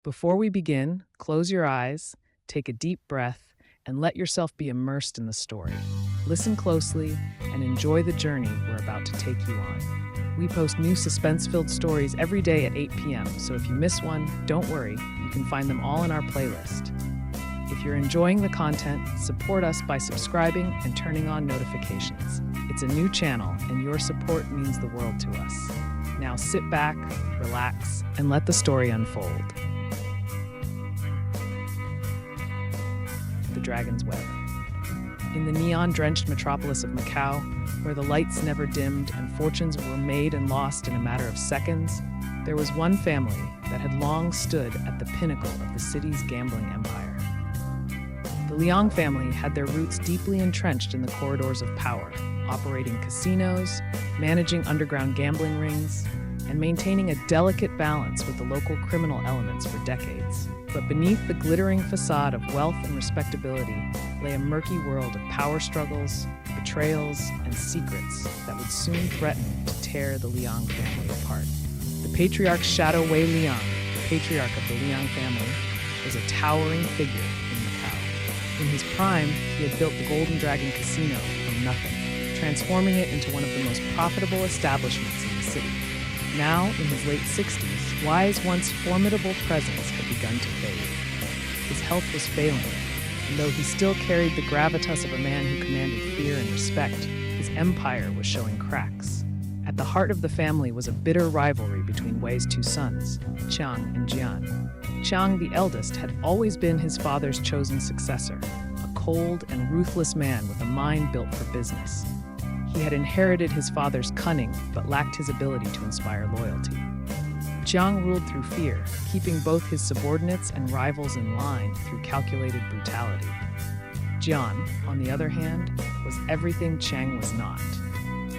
Before we begin, close your eyes, take a deep breath, and let yourself be immersed in the story. Listen closely and enjoy the journey we're about to take you on. We post new suspense-filled stories every day at 8 p.m., so if you miss one, don't worry, you can find them all in our playlist. If you're enjoying the content, support us by subscribing and turning on notifications. It's a new channel, and your support means the world to us. Now sit back, relax, and let the story unfold. The Dragon's Web. In the neon-drenched metropolis of Macau, where the lights never dimmed and fortunes were made and lost in a matter of seconds, there was one family that had long stood at the pinnacle of the city's gambling empire. The Liang family had their roots deeply entrenched in the corridors of power, operating casinos, managing underground gambling rings, and maintaining a delicate balance with the local criminal elements for decades. But beneath the glittering facade of wealth and respectability lay a murky world of power struggles, betrayals, and secrets that would soon threaten to tear the Liang family apart. The patriarch Shadow Wei Liang, the patriarch of the Liang family, was a towering figure in Macau. In his prime, he had built the Golden Dragon Casino from nothing, transforming it into one of the most profitable establishments in the city. Now, in his late 60s, Wei's once formidable presence had begun to fade. His health was failing, and though he still carried the gravitas of a man who commanded fear and respect, his empire was showing cracks. At the heart of the family was a bitter rivalry between Wei's two sons, Qiang and Jian. Qiang, the eldest, had always been his father's chosen successor, a cold and ruthless man with a mind built for business. He had inherited his father's cunning, but lacked his ability to inspire loyalty. Jiang ruled through fear, keeping both his subordinates and rivals in line through calculated brutality. Jian, on the other hand, was everything Cheng was not.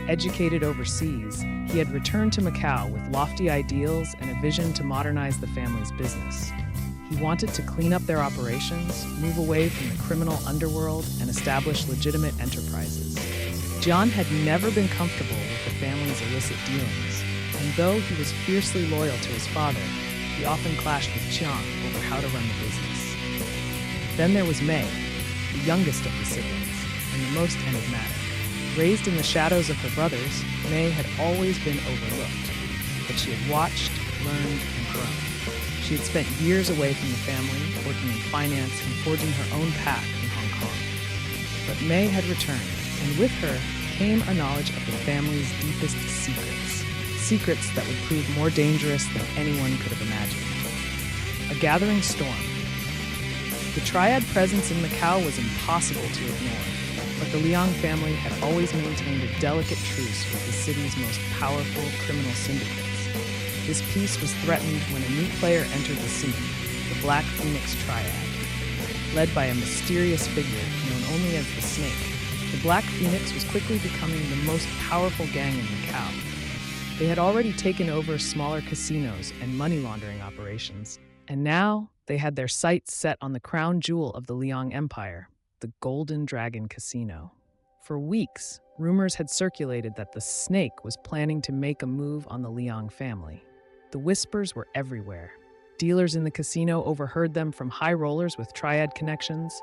Educated overseas, he had returned to Macau with lofty ideals and a vision to modernize the family's business. He wanted to clean up their operations, move away from the criminal underworld, and establish legitimate enterprises. Jian had never been comfortable with the family's illicit dealings, and though he was fiercely loyal to his father, he often clashed with Qiang over how to run the business. Then there was Mei, the youngest of the siblings, and the most enigmatic. Raised in the shadows of her brothers, Mei had always been overlooked, but she had watched, learned, and grown. She had spent years away from the family, working in finance and forging her own path in Hong Kong. But Mei had returned, and with her came a knowledge of the family's deepest secrets. Secrets that would prove more dangerous than anyone could have imagined. A gathering storm. The triad presence in Macau was impossible to ignore, but the Liang family had always maintained a delicate truce with the city's most powerful criminal syndicates. This peace was threatened when a new player entered the scene, the Black Phoenix Triad. Led by a mysterious figure known only as the Snake, the Black Phoenix was quickly becoming the most powerful gang in Macau. They had already taken over smaller casinos and money laundering operations, and now they had their sights set on the crown jewel of the Liang Empire, the Golden Dragon Casino. For weeks, rumors had circulated that the Snake was planning to make a move on the Liang family. The whispers were everywhere. Dealers in the casino overheard them from high rollers with triad connections.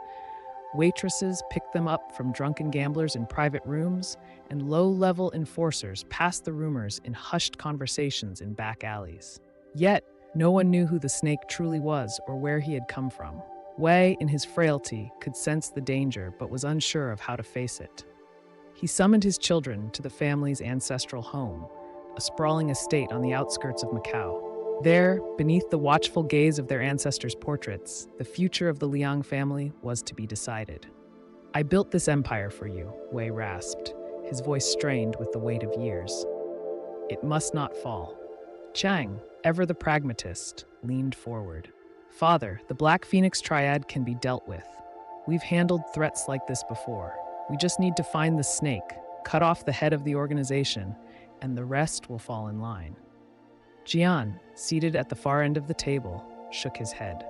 Waitresses picked them up from drunken gamblers in private rooms, and low-level enforcers passed the rumors in hushed conversations in back alleys. Yet, no one knew who the Snake truly was or where he had come from. Wei, in his frailty, could sense the danger but was unsure of how to face it. He summoned his children to the family's ancestral home, a sprawling estate on the outskirts of Macau. There, beneath the watchful gaze of their ancestors' portraits, the future of the Liang family was to be decided. "I built this empire for you," Wei rasped, his voice strained with the weight of years. "It must not fall." Chang, ever the pragmatist, leaned forward. "Father, the Black Phoenix Triad can be dealt with. We've handled threats like this before. We just need to find the Snake, cut off the head of the organization, and the rest will fall in line." Jian, seated at the far end of the table, shook his head.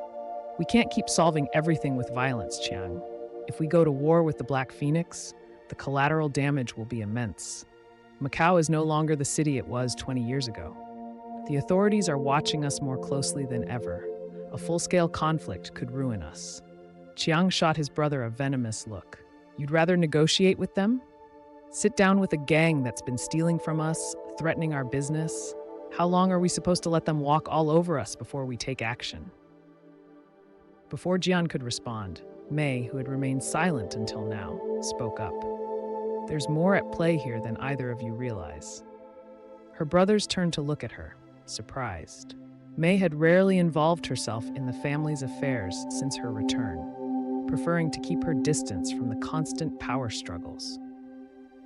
"We can't keep solving everything with violence, Qiang. If we go to war with the Black Phoenix, the collateral damage will be immense. Macau is no longer the city it was 20 years ago. The authorities are watching us more closely than ever. A full-scale conflict could ruin us. Chiang shot his brother a venomous look. You'd rather negotiate with them? Sit down with a gang that's been stealing from us, threatening our business? How long are we supposed to let them walk all over us before we take action? Before Jian could respond, Mei, who had remained silent until now, spoke up. There's more at play here than either of you realize. Her brothers turned to look at her, surprised. Mei had rarely involved herself in the family's affairs since her return, preferring to keep her distance from the constant power struggles.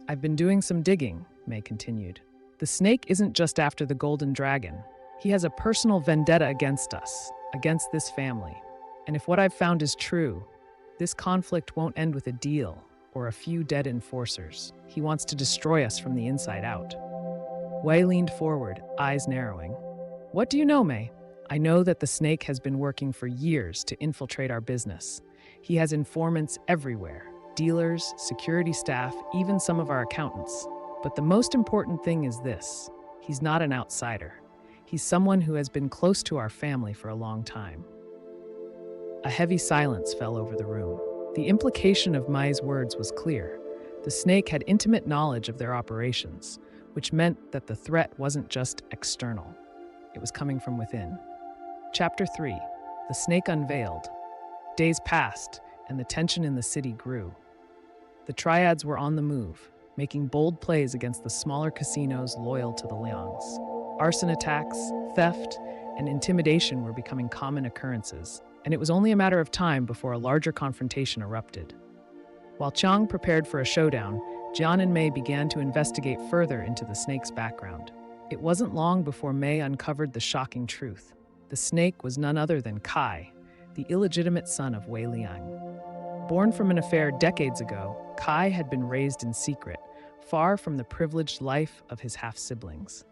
I've been doing some digging, Mei continued. The snake isn't just after the golden dragon. He has a personal vendetta against us, against this family. And if what I've found is true, this conflict won't end with a deal or a few dead enforcers. He wants to destroy us from the inside out. Wei leaned forward, eyes narrowing. What do you know, Mei? I know that the snake has been working for years to infiltrate our business. He has informants everywhere, dealers, security staff, even some of our accountants. But the most important thing is this: he's not an outsider. He's someone who has been close to our family for a long time. A heavy silence fell over the room. The implication of Mei's words was clear. The snake had intimate knowledge of their operations, which meant that the threat wasn't just external. It was coming from within. Chapter 3. The Snake Unveiled. Days passed, and the tension in the city grew. The triads were on the move, making bold plays against the smaller casinos loyal to the Liangs. Arson attacks, theft, and intimidation were becoming common occurrences, and it was only a matter of time before a larger confrontation erupted. While Chang prepared for a showdown, Jian and Mei began to investigate further into the snake's background. It wasn't long before Mei uncovered the shocking truth. The snake was none other than Kai, the illegitimate son of Wei Liang. Born from an affair decades ago, Kai had been raised in secret, far from the privileged life of his half-siblings.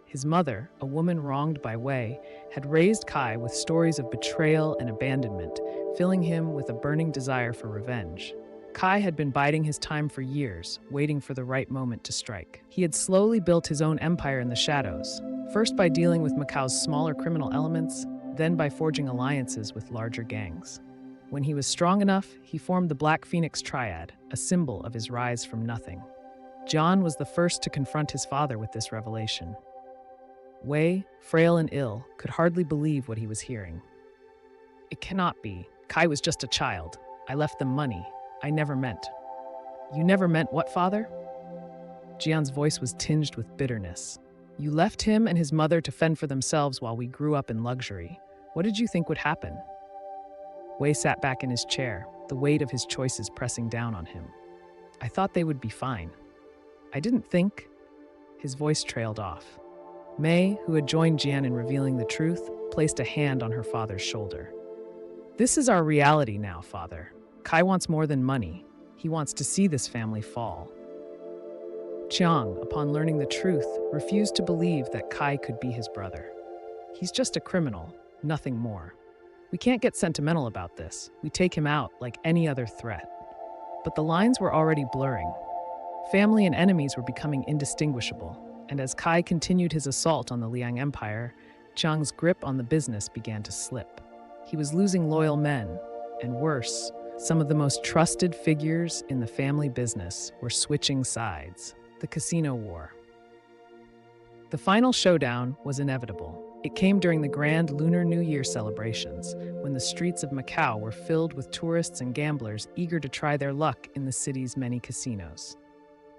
His mother, a woman wronged by Wei, had raised Kai with stories of betrayal and abandonment, filling him with a burning desire for revenge. Kai had been biding his time for years, waiting for the right moment to strike. He had slowly built his own empire in the shadows, first by dealing with Macau's smaller criminal elements, then by forging alliances with larger gangs. When he was strong enough, he formed the Black Phoenix Triad, a symbol of his rise from nothing. John was the first to confront his father with this revelation. Wei, frail and ill, could hardly believe what he was hearing. It cannot be. Kai was just a child. I left them money. I never meant. You never meant what, father? Jian's voice was tinged with bitterness. You left him and his mother to fend for themselves while we grew up in luxury. What did you think would happen? Wei sat back in his chair, the weight of his choices pressing down on him. I thought they would be fine. I didn't think. His voice trailed off. Mei, who had joined Jian in revealing the truth, placed a hand on her father's shoulder. This is our reality now, father. Kai wants more than money. He wants to see this family fall. Chiang, upon learning the truth, refused to believe that Kai could be his brother. He's just a criminal, nothing more. We can't get sentimental about this. We take him out like any other threat. But the lines were already blurring. Family and enemies were becoming indistinguishable, and as Kai continued his assault on the Liang Empire, Chiang's grip on the business began to slip. He was losing loyal men, and worse, some of the most trusted figures in the family business were switching sides. The casino war. The final showdown was inevitable. It came during the grand Lunar New Year celebrations, when the streets of Macau were filled with tourists and gamblers eager to try their luck in the city's many casinos.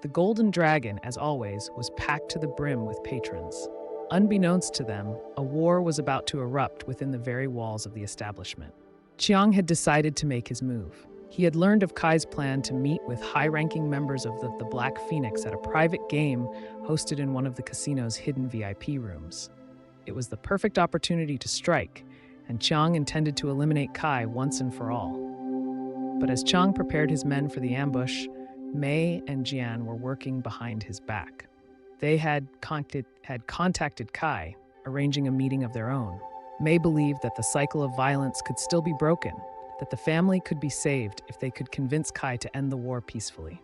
The Golden Dragon, as always, was packed to the brim with patrons. Unbeknownst to them, a war was about to erupt within the very walls of the establishment. Chiang had decided to make his move. He had learned of Kai's plan to meet with high-ranking members of the Black Phoenix at a private game hosted in one of the casino's hidden VIP rooms. It was the perfect opportunity to strike, and Chiang intended to eliminate Kai once and for all. But as Chiang prepared his men for the ambush, Mei and Jian were working behind his back. They had contacted Kai, arranging a meeting of their own. Mei believed that the cycle of violence could still be broken, that the family could be saved if they could convince Kai to end the war peacefully.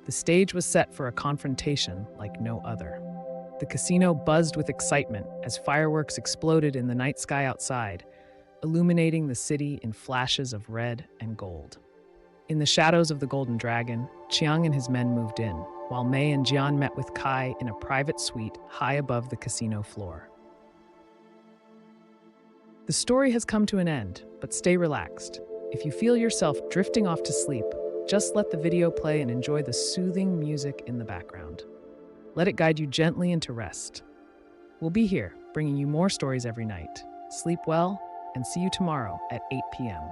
The stage was set for a confrontation like no other. The casino buzzed with excitement as fireworks exploded in the night sky outside, illuminating the city in flashes of red and gold. In the shadows of the Golden Dragon, Chiang and his men moved in, while Mei and Jian met with Kai in a private suite high above the casino floor. The story has come to an end, but stay relaxed. If you feel yourself drifting off to sleep, just let the video play and enjoy the soothing music in the background. Let it guide you gently into rest. We'll be here, bringing you more stories every night. Sleep well, and see you tomorrow at 8 p.m.